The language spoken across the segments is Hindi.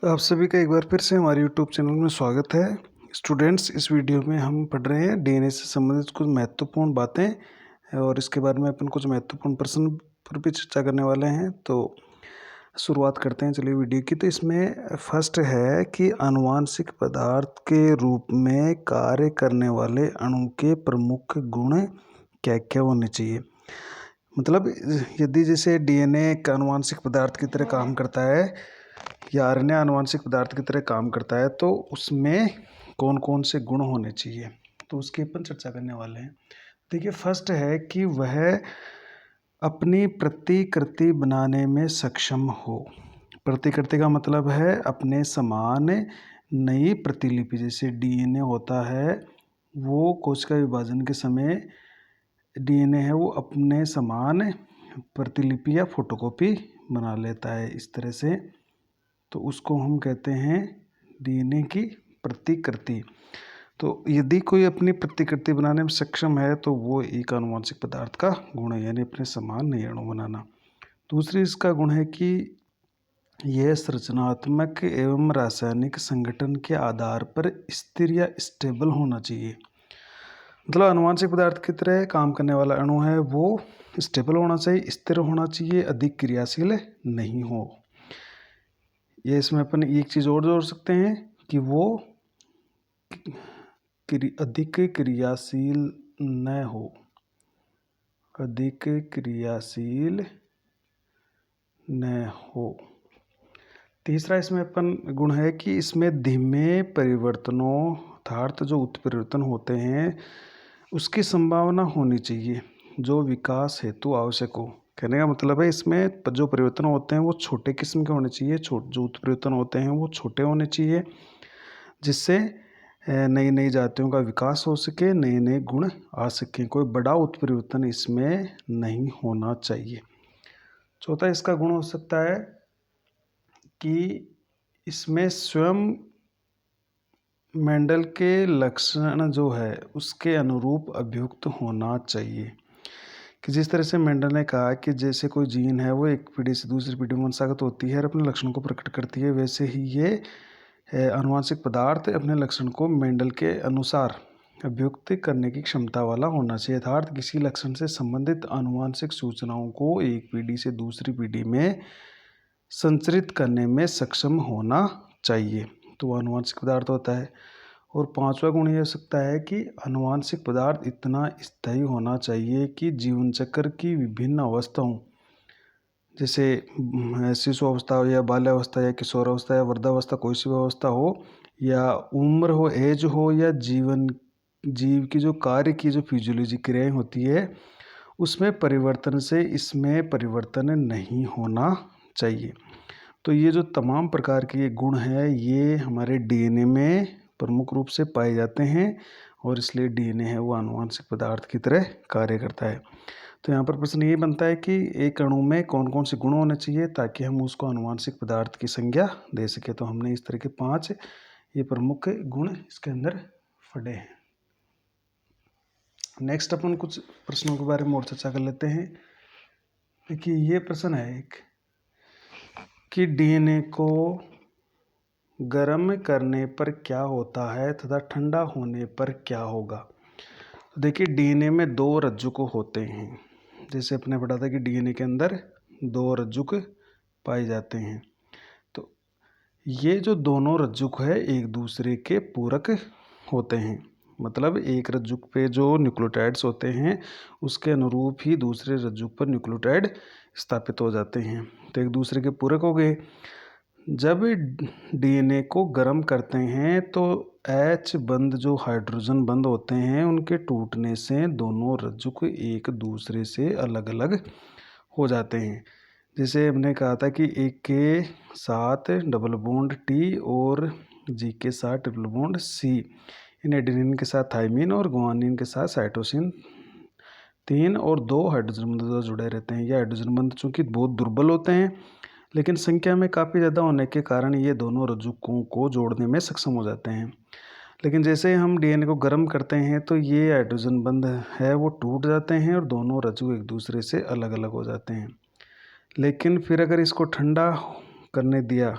आप सभी का एक बार फिर से हमारे यूट्यूब चैनल में स्वागत है। स्टूडेंट्स, इस वीडियो में हम पढ़ रहे हैं डीएनए से संबंधित कुछ महत्वपूर्ण बातें और इसके बारे में अपन कुछ महत्वपूर्ण प्रश्न पर भी चर्चा करने वाले हैं। तो शुरुआत करते हैं, चलिए वीडियो की। तो इसमें फर्स्ट है कि आनुवांशिक पदार्थ के रूप में कार्य करने वाले अणु के प्रमुख गुण क्या क्या होने चाहिए। मतलब यदि जैसे डीएनए एक आनुवांशिक पदार्थ की तरह काम करता है या अन्य आनुवांशिक पदार्थ की तरह काम करता है, तो उसमें कौन कौन से गुण होने चाहिए, तो उसकी अपन चर्चा करने वाले हैं। देखिए, फर्स्ट है कि वह अपनी प्रतिकृति बनाने में सक्षम हो। प्रतिकृति का मतलब है अपने समान नई प्रतिलिपि। जैसे डीएनए होता है, वो कोशिका विभाजन के समय डीएनए है वो अपने समान प्रतिलिपि या फोटोकॉपी बना लेता है इस तरह से, तो उसको हम कहते हैं डीएनए की प्रतिकृति। तो यदि कोई अपनी प्रतिकृति बनाने में सक्षम है तो वो एक आनुवंशिक पदार्थ का गुण है, यानी अपने समान नए अणु बनाना। दूसरी इसका गुण है कि यह संरचनात्मक एवं रासायनिक संगठन के आधार पर स्थिर या स्टेबल होना चाहिए। मतलब आनुवंशिक पदार्थ की तरह काम करने वाला अणु है वो स्टेबल होना चाहिए, स्थिर होना चाहिए, अधिक क्रियाशील नहीं हो। ये इसमें अपन एक चीज़ और जोड़ सकते हैं कि वो अधिक क्रियाशील न हो, अधिक क्रियाशील न हो। तीसरा इसमें अपन गुण है कि इसमें धीमे परिवर्तनों अर्थात जो उत्परिवर्तन होते हैं उसकी संभावना होनी चाहिए जो विकास हेतु आवश्यक हो। कहने का मतलब है इसमें जो परिवर्तन होते हैं वो छोटे किस्म के होने चाहिए, जो उत्परिवर्तन होते हैं वो छोटे होने चाहिए, जिससे नई नई जातियों का विकास हो सके, नए नए गुण आ सके। कोई बड़ा उत्परिवर्तन इसमें नहीं होना चाहिए। चौथा इसका गुण हो सकता है कि इसमें स्वयं मेंडल के लक्षण जो है उसके अनुरूप अभियुक्त होना चाहिए। कि जिस तरह से मेंडल ने कहा कि जैसे कोई जीन है वो एक पीढ़ी से दूसरी पीढ़ी में वंशागत होती है और अपने लक्षणों को प्रकट करती है, वैसे ही ये आनुवंशिक पदार्थ अपने लक्षण को मेंडल के अनुसार अभियुक्त करने की क्षमता वाला होना चाहिए। अर्थात किसी लक्षण से संबंधित आनुवंशिक सूचनाओं को एक पीढ़ी से दूसरी पीढ़ी में संचरित करने में सक्षम होना चाहिए, तो आनुवंशिक पदार्थ होता है। और पांचवा गुण ये हो सकता है कि आनुवंशिक पदार्थ इतना स्थायी होना चाहिए कि जीवन चक्र की विभिन्न अवस्थाओं, जैसे शिशु अवस्था हो या बाल्यावस्था या किशोरावस्था या वृद्धावस्था, कोई सी भी अवस्था हो या उम्र हो, एज हो, या जीव की जो कार्य की जो फिजियोलॉजी क्रियाएं होती है उसमें परिवर्तन से इसमें परिवर्तन नहीं होना चाहिए। तो ये जो तमाम प्रकार के ये गुण हैं ये हमारे डीएनए में प्रमुख रूप से पाए जाते हैं और इसलिए डीएनए है वो आनुवंशिक पदार्थ की तरह कार्य करता है। तो यहाँ पर प्रश्न ये बनता है कि एक अणु में कौन कौन से गुण होने चाहिए ताकि हम उसको आनुवंशिक पदार्थ की संज्ञा दे सके। तो हमने इस तरह के 5 ये प्रमुख गुण इसके अंदर पढ़े हैं। नेक्स्ट अपन कुछ प्रश्नों के बारे में और चर्चा कर लेते हैं। देखिए, ये प्रश्न है एक कि डीएनए को गर्म करने पर क्या होता है तथा ठंडा होने पर क्या होगा। देखिए, डीएनए में 2 रज्जुक होते हैं। जैसे अपने पढ़ा था कि डीएनए के अंदर 2 रज्जुक पाए जाते हैं। तो ये जो दोनों रज्जुक है एक दूसरे के पूरक होते हैं। मतलब एक रज्जुक पे जो न्यूक्लियोटाइड्स होते हैं उसके अनुरूप ही दूसरे रज्जुक पर न्यूक्लियोटाइड स्थापित हो जाते हैं, तो एक दूसरे के पूरक हो गए। जब डीएनए को गर्म करते हैं तो एच बंध जो हाइड्रोजन बंध होते हैं उनके टूटने से दोनों रज्जुक एक दूसरे से अलग अलग हो जाते हैं। जैसे हमने कहा था कि एक के साथ डबल बॉन्ड टी और जी के साथ ट्रिपल बॉन्ड सी, इन एडेनिन के साथ थाइमिन और गुआनिन के साथ साइटोसिन 3 और 2 हाइड्रोजन बंध जुड़े रहते हैं। ये हाइड्रोजन बंध चूँकि बहुत दुर्बल होते हैं लेकिन संख्या में काफ़ी ज़्यादा होने के कारण ये दोनों रज्जुकों को जोड़ने में सक्षम हो जाते हैं। लेकिन जैसे हम डीएनए को गर्म करते हैं तो ये हाइड्रोजन बंध है वो टूट जाते हैं और दोनों रज्जु एक दूसरे से अलग अलग हो जाते हैं। लेकिन फिर अगर इसको ठंडा करने दिया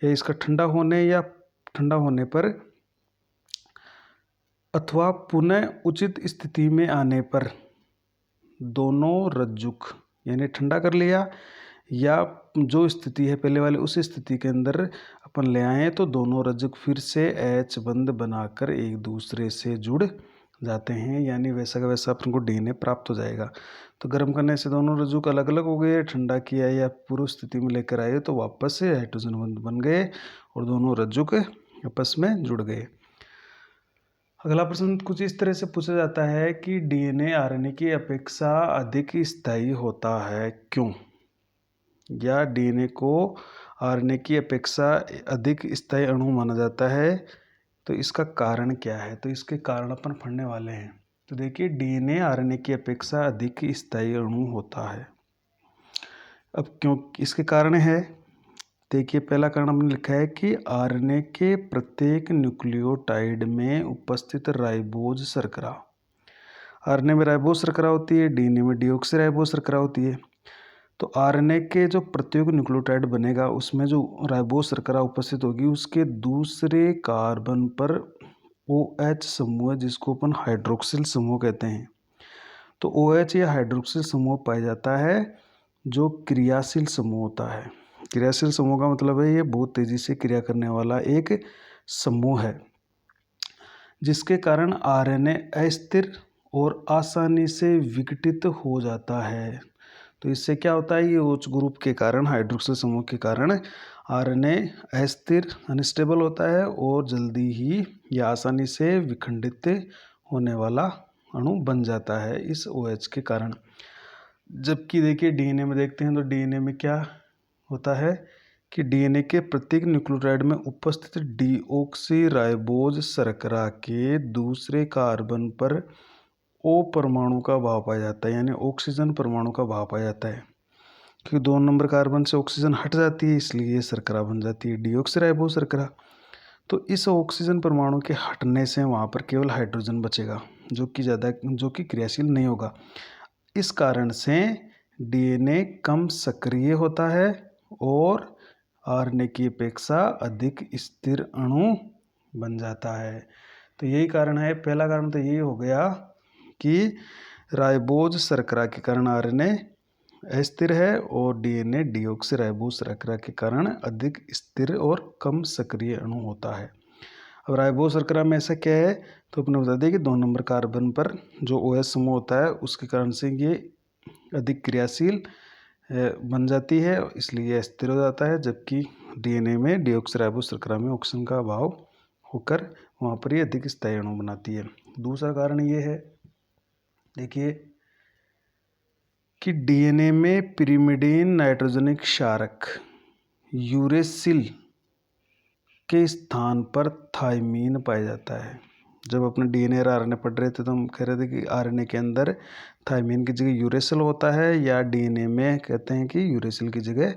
या इसका ठंडा होने पर अथवा पुनः उचित स्थिति में आने पर दोनों रज्जुक, यानी ठंडा कर लिया या जो स्थिति है पहले वाले उस स्थिति के अंदर अपन ले आए तो दोनों रज्जुक फिर से एच बंध बनाकर एक दूसरे से जुड़ जाते हैं, यानी वैसा का वैसा अपन को डीएनए प्राप्त हो जाएगा। तो गर्म करने से दोनों रज्जुक अलग अलग हो गए, ठंडा किया या पूर्व स्थिति में लेकर आए तो वापस से हाइड्रोजन बंध बन गए और दोनों रज्जुक आपस में जुड़ गए। अगला प्रश्न कुछ इस तरह से पूछा जाता है कि डीएनए आरएनए की अपेक्षा अधिक स्थायी होता है क्यों, या डीएनए को आरएनए की अपेक्षा अधिक स्थायी अणु माना जाता है, तो इसका कारण क्या है। तो इसके कारण अपन पढ़ने वाले हैं। तो देखिए, डीएनए आरएनए की अपेक्षा अधिक स्थायी अणु होता है। अब क्यों इसके कारण है, देखिए पहला कारण हमने लिखा है कि आरएनए के प्रत्येक न्यूक्लियोटाइड में उपस्थित राइबोज शर्करा, आरएनए में राइबोज शर्करा होती है, डीएनए में डीऑक्सीराइबोज शर्करा होती है। तो आरएनए के जो प्रत्येक न्यूक्लियोटाइड बनेगा उसमें जो राइबोज शर्करा उपस्थित होगी उसके दूसरे कार्बन पर OH समूह है जिसको अपन हाइड्रोक्सिल समूह कहते हैं। तो OH या हाइड्रोक्सिल समूह पाया जाता है जो क्रियाशील समूह होता है। क्रियाशील समूह का मतलब है ये बहुत तेजी से क्रिया करने वाला एक समूह है, जिसके कारण आरएनए अस्थिर और आसानी से विघटित हो जाता है। तो इससे क्या होता है, ये OH ग्रुप के कारण, हाइड्रोक्सिल समूह के कारण आरएनए अस्थिर अनस्टेबल होता है और जल्दी ही या आसानी से विखंडित होने वाला अणु बन जाता है इस OH के कारण। जबकि देखिए डीएनए में देखते हैं तो डीएनए में क्या होता है कि डीएनए के प्रत्येक न्यूक्लियोटाइड में उपस्थित डीऑक्सीराइबोज शर्करा के दूसरे कार्बन पर O परमाणु का भाव पाया जाता है, यानी ऑक्सीजन परमाणु का भाव पाया जाता है। क्योंकि 2 नंबर कार्बन से ऑक्सीजन हट जाती है इसलिए ये शर्करा बन जाती है डीऑक्सीराइबोज शर्करा। तो इस ऑक्सीजन परमाणु के हटने से वहाँ पर केवल हाइड्रोजन बचेगा जो कि क्रियाशील नहीं होगा। इस कारण से डीएनए कम सक्रिय होता है और आरएनए की अपेक्षा अधिक स्थिर अणु बन जाता है। तो यही कारण है, पहला कारण तो यही हो गया कि राइबोज शर्करा के कारण आरएनए अस्थिर है और डीएनए डीऑक्सीराइबोज शर्करा के कारण अधिक स्थिर और कम सक्रिय अणु होता है। अब राइबोज शर्करा में ऐसा क्या है, तो अपने बता दें कि 2 नंबर कार्बन पर जो OH समूह होता है उसके कारण से ये अधिक क्रियाशील बन जाती है, इसलिए स्थिर हो जाता है। जबकि डीएनए में डीऑक्सीराइबोज शर्करा में ऑक्सीजन का अभाव होकर वहाँ पर ये अधिक स्थायी अणु बनाती है। दूसरा कारण ये है, देखिए कि डीएनए में पिरिमिडीन नाइट्रोजनिक क्षारक यूरेसिल के स्थान पर थाइमीन पाया जाता है। जब अपने डीएनए और आरएनए पढ़ रहे थे तो हम कह रहे थे कि आरएनए के अंदर थाइमीन की जगह यूरेसिल होता है, या डीएनए में कहते हैं कि यूरेसिल की जगह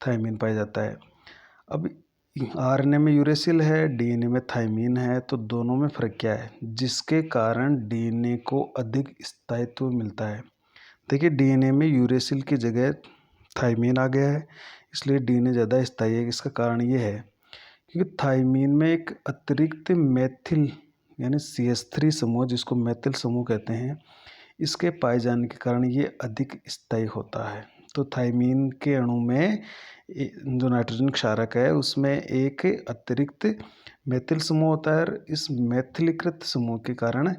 थाइमीन पाया जाता है। अब आरएनए में यूरेसिल है, डीएनए में थाइमीन है, तो दोनों में फ़र्क क्या है जिसके कारण डीएनए को अधिक स्थायित्व मिलता है। देखिए डीएनए में यूरेसिल की जगह थाइमीन आ गया है इसलिए डीएनए ज़्यादा स्थायी है। इसका कारण ये है क्योंकि थाइमीन में एक अतिरिक्त मैथिल यानी CH3 समूह जिसको मैथिल समूह कहते हैं, इसके पाए जाने के कारण ये अधिक स्थायी होता है। तो थाइमीन के अणु में जो नाइट्रोजन क्षारक है उसमें एक अतिरिक्त मैथिल समूह होता है और इस मैथिलीकृत समूह के कारण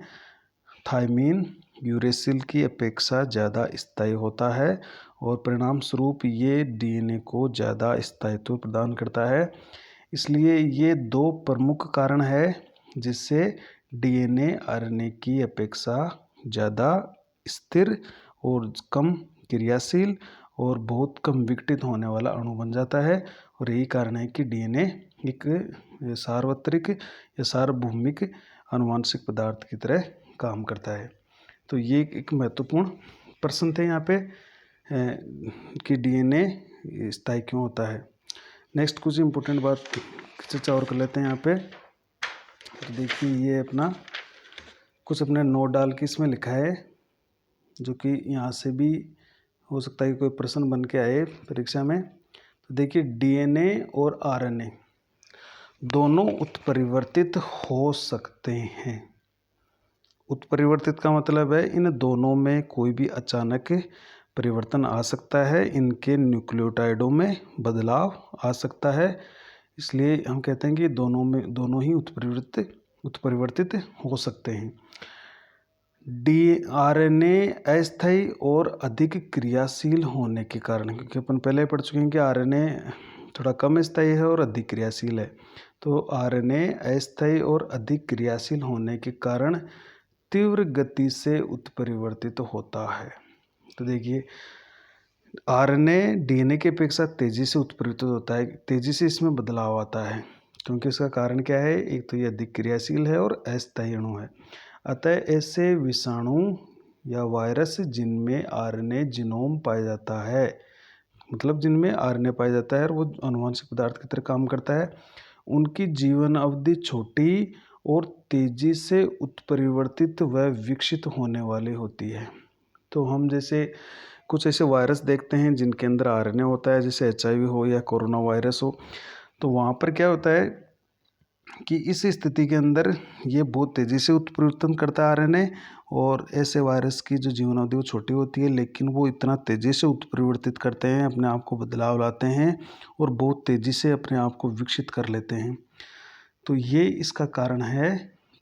थाइमीन यूरेसिल की अपेक्षा ज़्यादा स्थायी होता है और परिणाम स्वरूप ये डीएनए को ज़्यादा स्थायित्व प्रदान करता है। इसलिए ये 2 प्रमुख कारण है जिससे डीएनए आरएनए की अपेक्षा ज़्यादा स्थिर और कम क्रियाशील और बहुत कम विघटित होने वाला अणु बन जाता है। और यही कारण है कि डीएनए एक सार्वत्रिक या सार्वभौमिक आनुवंशिक पदार्थ की तरह काम करता है। तो ये एक महत्वपूर्ण प्रश्न थे यहाँ पे कि डीएनए स्थायी क्यों होता है। नेक्स्ट कुछ इम्पोर्टेंट बात चर्चा और कर लेते हैं यहाँ पे। तो देखिए ये अपना कुछ अपने नोट डाल के इसमें लिखा है जो कि यहाँ से भी हो सकता है कि कोई प्रश्न बन के आए परीक्षा में। तो देखिए डीएनए और आरएनए दोनों उत्परिवर्तित हो सकते हैं। उत्परिवर्तित का मतलब है इन दोनों में कोई भी अचानक परिवर्तन आ सकता है, इनके न्यूक्लियोटाइडों में बदलाव आ सकता है, इसलिए हम कहते हैं कि दोनों ही उत्परिवर्तित हो सकते हैं। आरएनए अस्थायी और अधिक क्रियाशील होने के कारण, क्योंकि अपन पहले पढ़ चुके हैं कि आरएनए थोड़ा कम स्थायी है और अधिक क्रियाशील है, तो आरएनए अस्थायी और अधिक क्रियाशील होने के कारण तीव्र गति से उत्परिवर्तित होता है। तो देखिए आरएनए डीएनए की अपेक्षा तेजी से उत्परिवर्तित होता है, तेजी से इसमें बदलाव आता है, क्योंकि इसका कारण क्या है, एक तो ये अधिक क्रियाशील है और अस्थायी अणु है। अतः ऐसे विषाणु या वायरस जिनमें आरएनए जीनोम पाया जाता है, मतलब जिनमें आरएनए पाया जाता है और वो आनुवंशिक पदार्थ की तरह काम करता है, उनकी जीवन अवधि छोटी और तेजी से उत्परिवर्तित व विकसित होने वाली होती है। तो हम जैसे कुछ ऐसे वायरस देखते हैं जिनके अंदर आरएनए होता है, जैसे एचआईवी हो या कोरोना वायरस हो, तो वहाँ पर क्या होता है कि इस स्थिति के अंदर ये बहुत तेज़ी से उत्परिवर्तन करता है आरएनए, और ऐसे वायरस की जो जीवन अवधि वो छोटी होती है, लेकिन वो इतना तेज़ी से उत्परिवर्तित करते हैं, अपने आप को बदलाव लाते हैं और बहुत तेज़ी से अपने आप को विकसित कर लेते हैं। तो ये इसका कारण है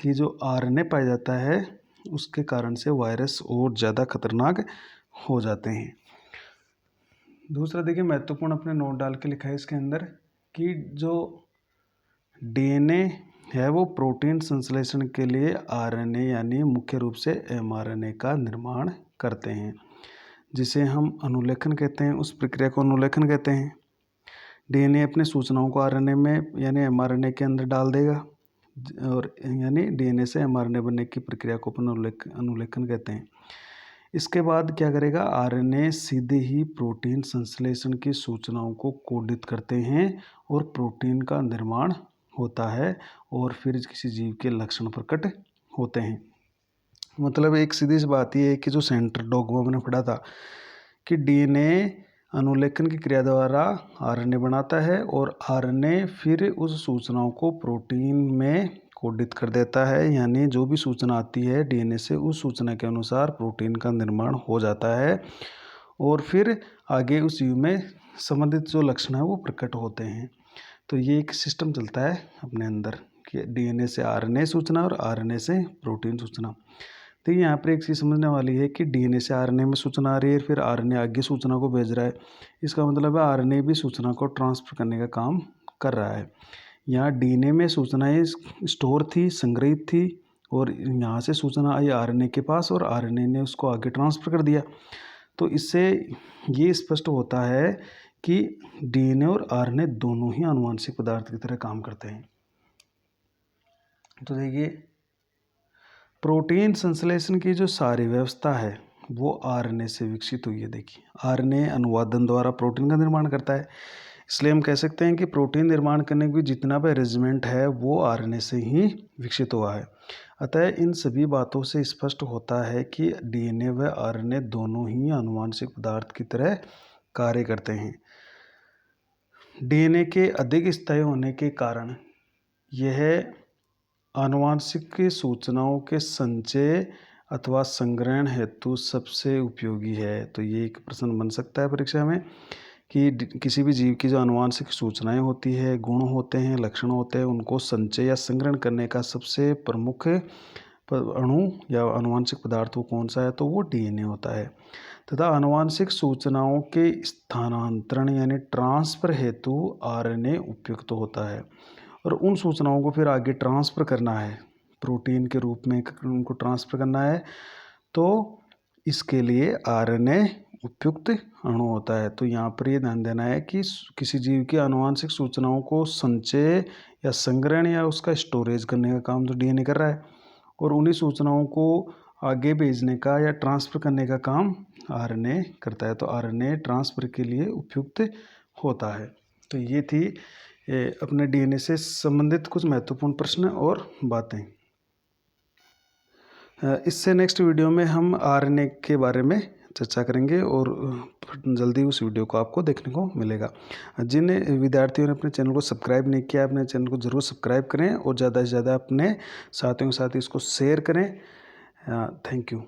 कि जो आरएनए पाया जाता है उसके कारण से वायरस और ज़्यादा खतरनाक हो जाते हैं। दूसरा देखिए महत्वपूर्ण अपने नोट डाल के लिखा है इसके अंदर कि जो डीएनए है वो प्रोटीन संश्लेषण के लिए आरएनए यानी मुख्य रूप से एमआरएनए का निर्माण करते हैं, जिसे हम अनुलेखन कहते हैं। उस प्रक्रिया को अनुलेखन कहते हैं। डीएनए अपने सूचनाओं को आरएनए में यानी एमआरएनए के अंदर डाल देगा, और यानी डीएनए से एमआरएनए बनने की प्रक्रिया को अपन अनुलेखन कहते हैं। इसके बाद क्या करेगा, आरएनए सीधे ही प्रोटीन संश्लेषण की सूचनाओं को कोडित करते हैं और प्रोटीन का निर्माण होता है और फिर किसी जीव के लक्षण प्रकट होते हैं। मतलब एक सीधी सी बात ये है कि जो सेंट्रल डॉग्मा मैंने पढ़ा था कि डीएनए अनुलेखन की क्रिया द्वारा आरएनए बनाता है और आरएनए फिर उस सूचनाओं को प्रोटीन में कोडित कर देता है, यानी जो भी सूचना आती है डीएनए से उस सूचना के अनुसार प्रोटीन का निर्माण हो जाता है और फिर आगे उस जीव में संबंधित जो लक्षण है वो प्रकट होते हैं। तो ये एक सिस्टम चलता है अपने अंदर कि डीएनए से आरएनए सूचना और आरएनए से प्रोटीन सूचना। तो यहाँ पर एक चीज़ समझने वाली है कि डीएनए से आरएनए में सूचना आ रही है, फिर आरएनए आगे सूचना को भेज रहा है। इसका मतलब है आरएनए भी सूचना को ट्रांसफर करने का काम कर रहा है। यहाँ डीएनए में सूचनाएं स्टोर थी, संग्रहित थी, और यहाँ से सूचना आई आरएनए के पास और आरएनए ने उसको आगे ट्रांसफर कर दिया। तो इससे ये स्पष्ट होता है कि डीएनए और आरएनए दोनों ही आनुवंशिक पदार्थ की तरह काम करते हैं। तो देखिए प्रोटीन संश्लेषण की जो सारी व्यवस्था है वो आरएनए से विकसित हुई है। देखिए आरएनए अनुवादन द्वारा प्रोटीन का निर्माण करता है, इसलिए हम कह सकते हैं कि प्रोटीन निर्माण करने की जितना भी अरेंजमेंट है वो आरएनए से ही विकसित हुआ है। अतः इन सभी बातों से स्पष्ट होता है कि डीएनए व आरएनए दोनों ही आनुवंशिक पदार्थ की तरह कार्य करते हैं। डीएनए के अधिक स्थायी होने के कारण यह आनुवंशिक सूचनाओं के संचय अथवा संग्रहण हेतु सबसे उपयोगी है। तो ये एक प्रश्न बन सकता है परीक्षा में कि किसी भी जीव की जो आनुवंशिक सूचनाएं होती है, गुण होते हैं, लक्षण होते हैं, उनको संचय या संग्रहण करने का सबसे प्रमुख अणु या आनुवंशिक पदार्थ वो कौन सा है, तो वो डीएनए होता है। तथा आनुवंशिक सूचनाओं के स्थानांतरण यानी ट्रांसफर हेतु आरएनए उपयुक्त होता है, और उन सूचनाओं को फिर आगे ट्रांसफ़र करना है, प्रोटीन के रूप में उनको ट्रांसफ़र करना है, तो इसके लिए आरएनए उपयुक्त अणु होता है। तो यहाँ पर ये ध्यान देना है कि किसी जीव की आनुवंशिक सूचनाओं को संचय या संग्रहण या उसका स्टोरेज करने का काम तो डीएनए कर रहा है, और उन्हीं सूचनाओं को आगे भेजने का या ट्रांसफ़र करने का काम आरएनए करता है। तो आरएनए ट्रांसफ़र के लिए उपयुक्त होता है। तो ये थी अपने डीएनए से संबंधित कुछ महत्वपूर्ण प्रश्न और बातें। इससे नेक्स्ट वीडियो में हम आरएनए के बारे में चर्चा करेंगे और जल्दी उस वीडियो को आपको देखने को मिलेगा। जिन विद्यार्थियों ने अपने चैनल को सब्सक्राइब नहीं किया, अपने चैनल को ज़रूर सब्सक्राइब करें और ज़्यादा से ज़्यादा अपने साथियों के साथ इसको शेयर करें। Thank you.